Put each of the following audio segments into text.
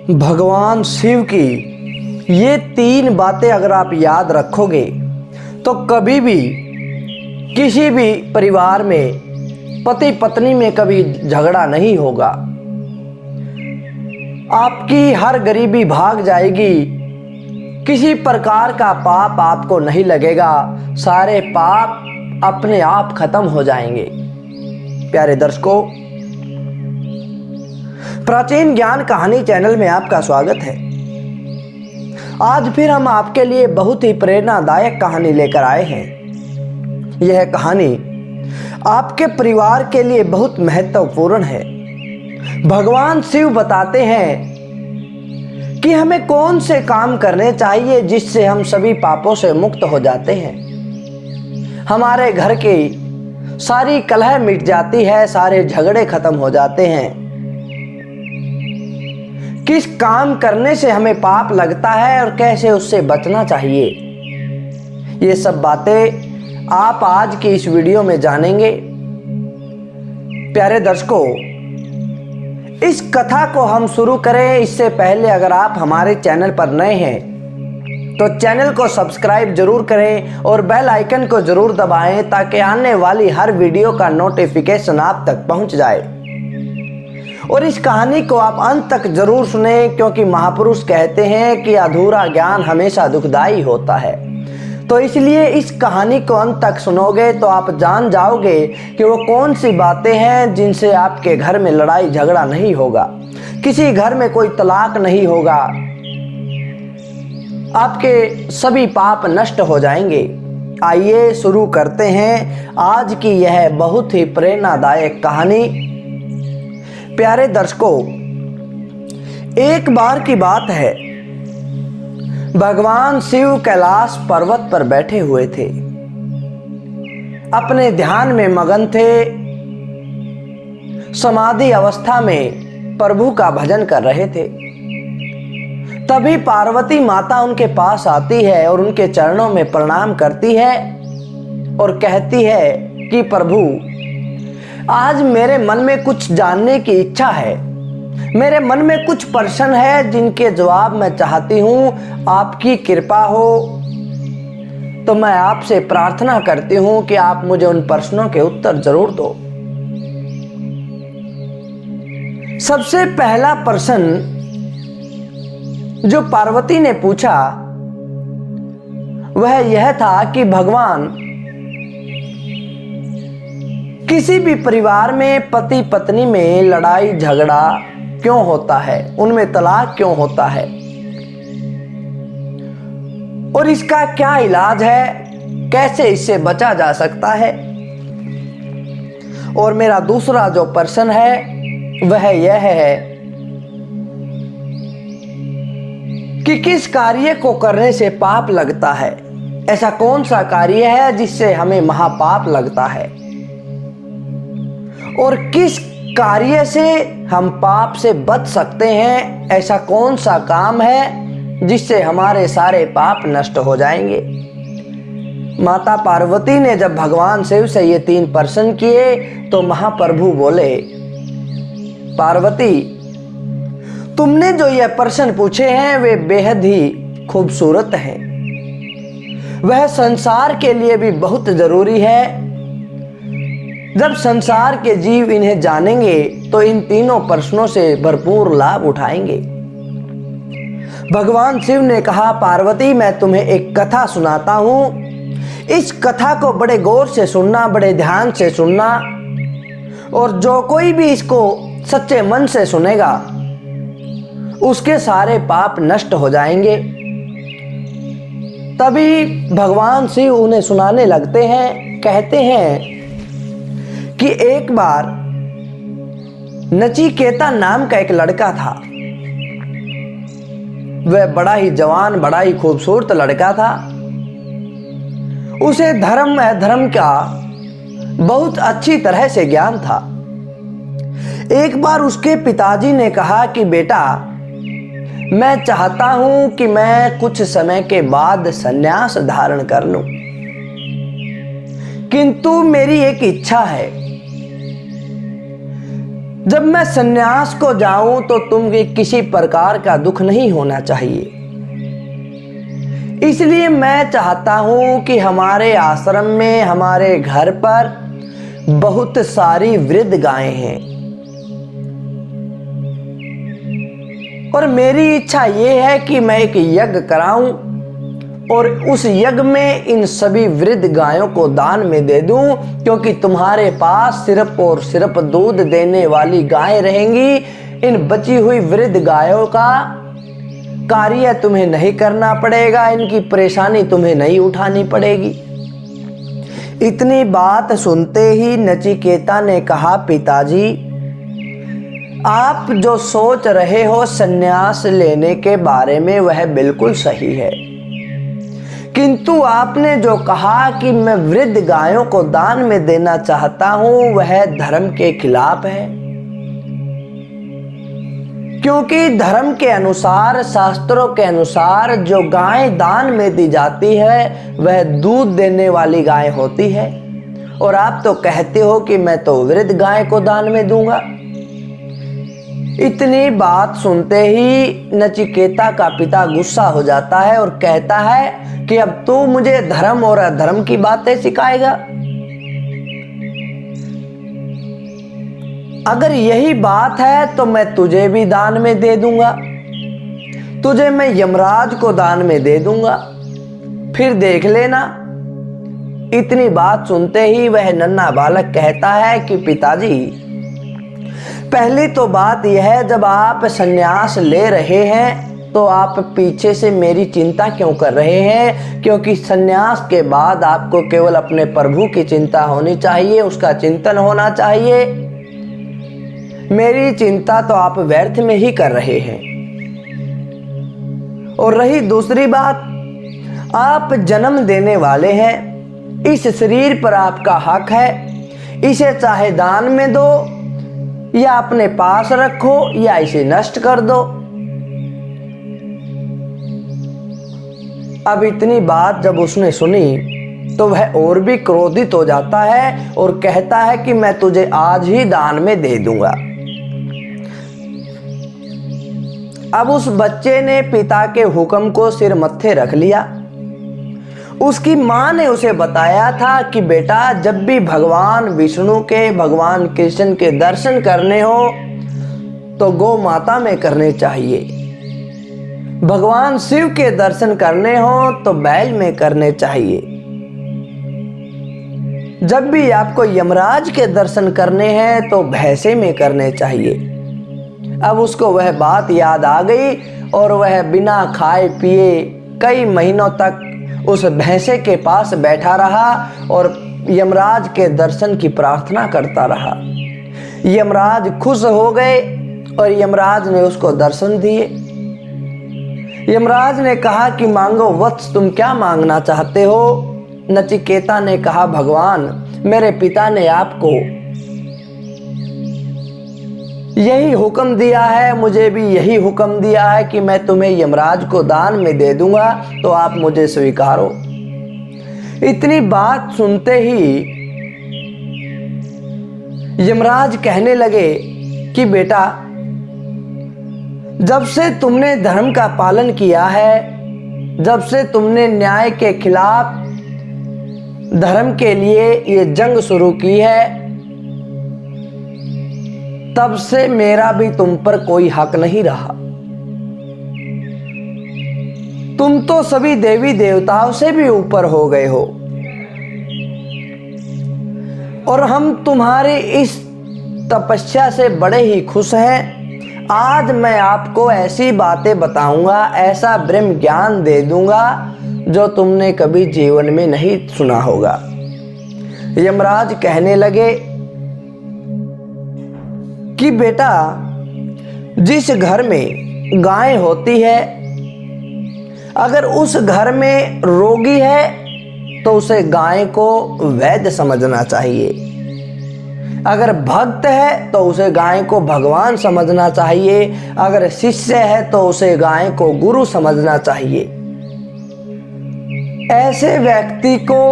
भगवान शिव की ये 3 बातें अगर आप याद रखोगे तो कभी भी किसी भी परिवार में पति पत्नी में कभी झगड़ा नहीं होगा। आपकी हर गरीबी भाग जाएगी, किसी प्रकार का पाप आपको नहीं लगेगा, सारे पाप अपने आप खत्म हो जाएंगे। प्यारे दर्शकों, प्राचीन ज्ञान कहानी चैनल में आपका स्वागत है। आज फिर हम आपके लिए बहुत ही प्रेरणादायक कहानी लेकर आए हैं। यह कहानी आपके परिवार के लिए बहुत महत्वपूर्ण है। भगवान शिव बताते हैं कि हमें कौन से काम करने चाहिए जिससे हम सभी पापों से मुक्त हो जाते हैं। हमारे घर की सारी कलह मिट जाती है, सारे झगड़े खत्म हो जाते हैं। किस काम करने से हमें पाप लगता है और कैसे उससे बचना चाहिए, ये सब बातें आप आज की इस वीडियो में जानेंगे। प्यारे दर्शकों, इस कथा को हम शुरू करें इससे पहले अगर आप हमारे चैनल पर नए हैं तो चैनल को सब्सक्राइब जरूर करें और बेल आइकन को जरूर दबाएं ताकि आने वाली हर वीडियो का नोटिफिकेशन आप तक पहुंच जाए। और इस कहानी को आप अंत तक जरूर सुने, क्योंकि महापुरुष कहते हैं कि अधूरा ज्ञान हमेशा दुखदाई होता है। तो इसलिए इस कहानी को अंत तक सुनोगे तो आप जान जाओगे कि वो कौन सी बातें हैं जिनसे आपके घर में लड़ाई झगड़ा नहीं होगा, किसी घर में कोई तलाक नहीं होगा, आपके सभी पाप नष्ट हो जाएंगे। आइए शुरू करते हैं आज की यह बहुत ही प्रेरणादायक कहानी। प्यारे दर्शकों, एक बार की बात है, भगवान शिव कैलाश पर्वत पर बैठे हुए थे, अपने ध्यान में मगन थे, समाधि अवस्था में प्रभु का भजन कर रहे थे। तभी पार्वती माता उनके पास आती है और उनके चरणों में प्रणाम करती है और कहती है कि प्रभु, आज मेरे मन में कुछ जानने की इच्छा है, मेरे मन में कुछ प्रश्न है जिनके जवाब मैं चाहती हूं, आपकी कृपा हो तो मैं आपसे प्रार्थना करती हूं कि आप मुझे उन प्रश्नों के उत्तर जरूर दो। सबसे पहला प्रश्न जो पार्वती ने पूछा वह यह था कि भगवान, किसी भी परिवार में पति पत्नी में लड़ाई झगड़ा क्यों होता है, उनमें तलाक क्यों होता है और इसका क्या इलाज है, कैसे इससे बचा जा सकता है। और मेरा दूसरा जो प्रश्न है वह यह है कि किस कार्य को करने से पाप लगता है, ऐसा कौन सा कार्य है जिससे हमें महापाप लगता है और किस कार्य से हम पाप से बच सकते हैं, ऐसा कौन सा काम है जिससे हमारे सारे पाप नष्ट हो जाएंगे। माता पार्वती ने जब भगवान शिव से ये 3 प्रश्न किए तो महाप्रभु बोले, पार्वती, तुमने जो ये प्रश्न पूछे हैं वे बेहद ही खूबसूरत हैं, वह संसार के लिए भी बहुत जरूरी है। जब संसार के जीव इन्हें जानेंगे तो इन तीनों प्रश्नों से भरपूर लाभ उठाएंगे। भगवान शिव ने कहा, पार्वती, मैं तुम्हें एक कथा सुनाता हूं, इस कथा को बड़े गौर से सुनना, बड़े ध्यान से सुनना, और जो कोई भी इसको सच्चे मन से सुनेगा उसके सारे पाप नष्ट हो जाएंगे। तभी भगवान शिव उन्हें सुनाने लगते हैं। कहते हैं कि एक बार नचिकेता नाम का एक लड़का था। वह बड़ा ही जवान, बड़ा ही खूबसूरत लड़का था। उसे धर्म अधर्म का बहुत अच्छी तरह से ज्ञान था। एक बार उसके पिताजी ने कहा कि बेटा, मैं चाहता हूं कि मैं कुछ समय के बाद संन्यास धारण कर लूं, किंतु मेरी एक इच्छा है, जब मैं संन्यास को जाऊं तो तुम्हें किसी प्रकार का दुख नहीं होना चाहिए। इसलिए मैं चाहता हूं कि हमारे आश्रम में, हमारे घर पर बहुत सारी वृद्ध गायें हैं और मेरी इच्छा यह है कि मैं एक यज्ञ कराऊं और उस यज्ञ में इन सभी वृद्ध गायों को दान में दे दूं, क्योंकि तुम्हारे पास सिर्फ और सिर्फ दूध देने वाली गायें रहेंगी। इन बची हुई वृद्ध गायों का कार्य तुम्हें नहीं करना पड़ेगा, इनकी परेशानी तुम्हें नहीं उठानी पड़ेगी। इतनी बात सुनते ही नचिकेता ने कहा, पिताजी, आप जो सोच रहे हो संन्यास लेने के बारे में वह बिल्कुल सही है, किंतु आपने जो कहा कि मैं वृद्ध गायों को दान में देना चाहता हूं वह धर्म के खिलाफ है। क्योंकि धर्म के अनुसार, शास्त्रों के अनुसार जो गाय दान में दी जाती है वह दूध देने वाली गाय होती है, और आप तो कहते हो कि मैं तो वृद्ध गाय को दान में दूंगा। इतनी बात सुनते ही नचिकेता का पिता गुस्सा हो जाता है और कहता है कि अब तू मुझे धर्म और अधर्म की बातें सिखाएगा। अगर यही बात है तो मैं तुझे भी दान में दे दूंगा, तुझे मैं यमराज को दान में दे दूंगा, फिर देख लेना। इतनी बात सुनते ही वह नन्हा बालक कहता है कि पिताजी, पहली तो बात यह है, जब आप संन्यास ले रहे हैं तो आप पीछे से मेरी चिंता क्यों कर रहे हैं? क्योंकि संन्यास के बाद आपको केवल अपने प्रभु की चिंता होनी चाहिए, उसका चिंतन होना चाहिए। मेरी चिंता तो आप व्यर्थ में ही कर रहे हैं। और रही दूसरी बात, आप जन्म देने वाले हैं, इस शरीर पर आपका हक है, इसे चाहे दान में दो या अपने पास रखो या इसे नष्ट कर दो। अब इतनी बात जब उसने सुनी तो वह और भी क्रोधित हो जाता है और कहता है कि मैं तुझे आज ही दान में दे दूंगा। अब उस बच्चे ने पिता के हुक्म को सिर मत्थे रख लिया। उसकी मां ने उसे बताया था कि बेटा, जब भी भगवान विष्णु के, भगवान कृष्ण के दर्शन करने हो तो गौ माता में करने चाहिए, भगवान शिव के दर्शन करने हो तो बैल में करने चाहिए, जब भी आपको यमराज के दर्शन करने हैं तो भैंसे में करने चाहिए। अब उसको वह बात याद आ गई और वह बिना खाए पिए कई महीनों तक उस भैंसे के पास बैठा रहा और यमराज के दर्शन की प्रार्थना करता रहा। यमराज खुश हो गए और यमराज ने उसको दर्शन दिए। यमराज ने कहा कि मांगो वत्स, तुम क्या मांगना चाहते हो? नचिकेता ने कहा, भगवान, मेरे पिता ने आपको यही हुक्म दिया है, मुझे भी यही हुक्म दिया है कि मैं तुम्हें यमराज को दान में दे दूंगा, तो आप मुझे स्वीकारो। इतनी बात सुनते ही यमराज कहने लगे कि बेटा, जब से तुमने धर्म का पालन किया है, जब से तुमने न्याय के खिलाफ धर्म के लिए ये जंग शुरू की है, तब से मेरा भी तुम पर कोई हक नहीं रहा। तुम तो सभी देवी देवताओं से भी ऊपर हो गए हो और हम तुम्हारी इस तपस्या से बड़े ही खुश हैं। आज मैं आपको ऐसी बातें बताऊंगा, ऐसा ब्रह्म ज्ञान दे दूंगा जो तुमने कभी जीवन में नहीं सुना होगा। यमराज कहने लगे कि बेटा, जिस घर में गाय होती है, अगर उस घर में रोगी है तो उसे गाय को वैद्य समझना चाहिए, अगर भक्त है तो उसे गाय को भगवान समझना चाहिए, अगर शिष्य है तो उसे गाय को गुरु समझना चाहिए। ऐसे व्यक्ति को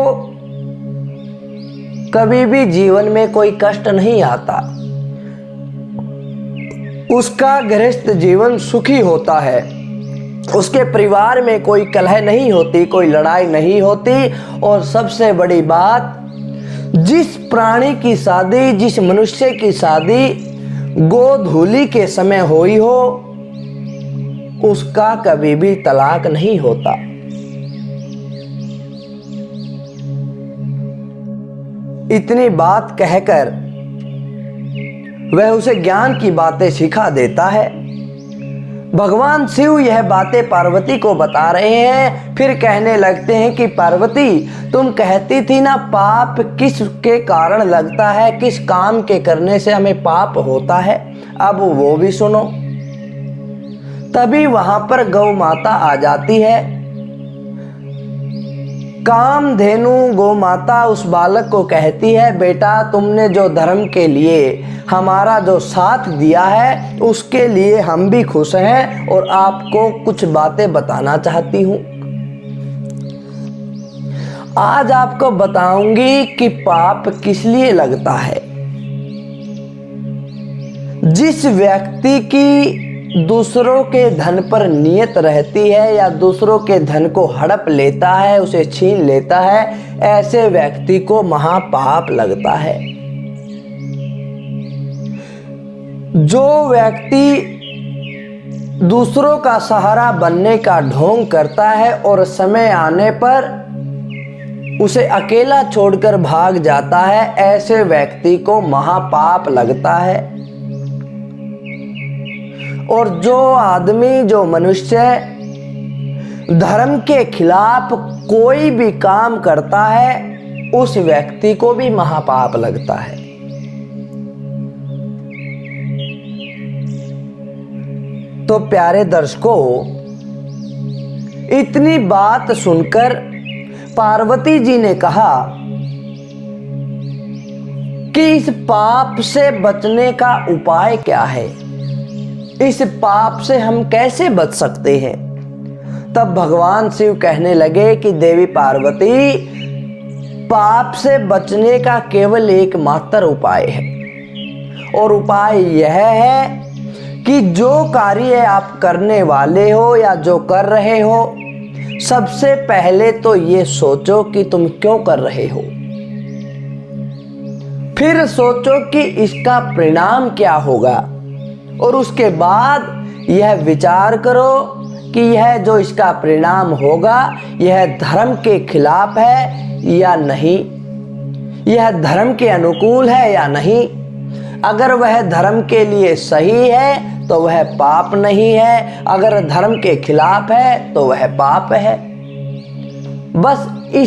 कभी भी जीवन में कोई कष्ट नहीं आता। उसका गृहस्थ जीवन सुखी होता है, उसके परिवार में कोई कलह नहीं होती, कोई लड़ाई नहीं होती। और सबसे बड़ी बात, जिस प्राणी की शादी, जिस मनुष्य की शादी गोधूली के समय हुई हो, उसका कभी भी तलाक नहीं होता। इतनी बात कहकर वह उसे ज्ञान की बातें सिखा देता है। भगवान शिव यह बातें पार्वती को बता रहे हैं, फिर कहने लगते हैं कि पार्वती, तुम कहती थी ना पाप किस के कारण लगता है, किस काम के करने से हमें पाप होता है, अब वो भी सुनो। तभी वहां पर गौ माता आ जाती है। कामधेनु गौ माता उस बालक को कहती है, बेटा तुमने जो धर्म के लिए हमारा जो साथ दिया है उसके लिए हम भी खुश हैं और आपको कुछ बातें बताना चाहती हूँ। आज आपको बताऊंगी कि पाप किस लिए लगता है। जिस व्यक्ति की दूसरों के धन पर नियत रहती है या दूसरों के धन को हड़प लेता है, उसे छीन लेता है, ऐसे व्यक्ति को महापाप लगता है। जो व्यक्ति दूसरों का सहारा बनने का ढोंग करता है और समय आने पर उसे अकेला छोड़कर भाग जाता है, ऐसे व्यक्ति को महापाप लगता है। और जो आदमी, जो मनुष्य धर्म के खिलाफ कोई भी काम करता है, उस व्यक्ति को भी महापाप लगता है। तो प्यारे दर्शकों, इतनी बात सुनकर पार्वती जी ने कहा कि इस पाप से बचने का उपाय क्या है, इस पाप से हम कैसे बच सकते हैं। तब भगवान शिव कहने लगे कि देवी पार्वती, पाप से बचने का केवल एकमात्र उपाय है, और उपाय यह है कि जो कार्य आप करने वाले हो या जो कर रहे हो, सबसे पहले तो ये सोचो कि तुम क्यों कर रहे हो। फिर सोचो कि इसका परिणाम क्या होगा, और उसके बाद यह विचार करो कि यह जो इसका परिणाम होगा, यह धर्म के खिलाफ है या नहीं, यह धर्म के अनुकूल है या नहीं। अगर वह धर्म के लिए सही है तो वह पाप नहीं है, अगर धर्म के खिलाफ है तो वह पाप है। बस इसी